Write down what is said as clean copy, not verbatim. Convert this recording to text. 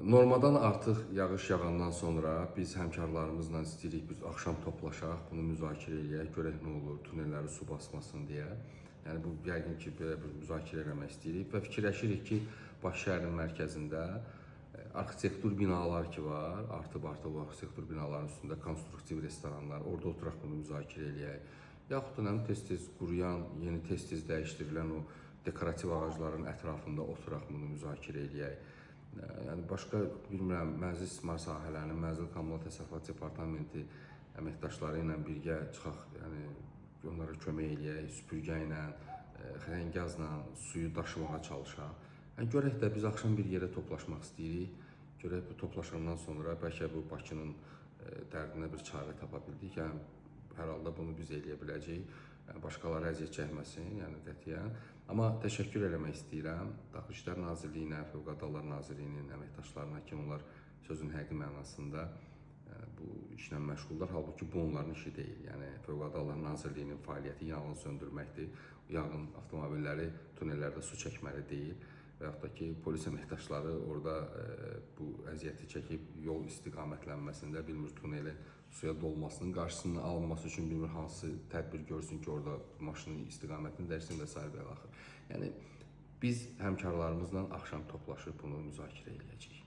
Normadan artıq yağış yağandan sonra biz həmkarlarımızla istəyirik, biz axşam toplaşaq, bunu müzakirə eləyək, görək nə olur, tunelləri su basmasın deyə. Yəni bu yəqin ki, belə bir müzakirə eləmək istəyirik və fikirləşirik ki, Bakı şəhərinin mərkəzində arxitektur binalar ki var, artıb o arxitektur binaların üstündə konstruktiv restoranlar, orada oturaq bunu müzakirə eləyək. Yaxud da tez-tez quruyan, yeni tez-tez dəyişdirilən o dekorativ ağacların ətrafında oturaq bunu müzakirə eləyək. Yəni başqa bilmirəm, mənzil istismar sahələrinin Mənzil Kommunal Təsərrüfat Departamenti əməkdaşları ilə birgə çıxaq, yəni onlara kömək eləyək, süpürgə ilə, xəngəzlə suyu daşımağa çalışaq. Yəni görək də biz axşam bir yerə toplaşmaq istəyirik. Görək bu toplaşandan sonra bəlkə bu Bakının dərdinə bir çarə tapa bildik. Yəni hər halda bunu biz eləyə biləcəyik. Yəni, başqaları əziyyət çəkməsin, yəni qətiyyən. Amma təşəkkür eləmək istəyirəm Daxili İşlər Nazirliyinə, Fövqəladə Hallar Nazirliyinin əməkdaşlarına ki, onlar sözün həqiqi mənasında bu işlə məşğullar. Halbuki bu onların işi deyil. Yəni Fövqəladə Hallar Nazirliyinin fəaliyyəti yanğın söndürməkdir. Yanğın avtomobilləri tunellərdə su çəkməli deyil. Və yaxud da ki, polis əməkdaşları orada bu əziyyəti çəkib yol istiqamətlənməsində bilmir tuneli suya dolmasının qarşısının alınması üçün bilmir hansı tədbir görsün ki, orada maşının istiqamətini dəyişsin və s. və axır. Yəni biz həmkarlarımızla axşam toplaşıb bunu müzakirə eləyəcəyik.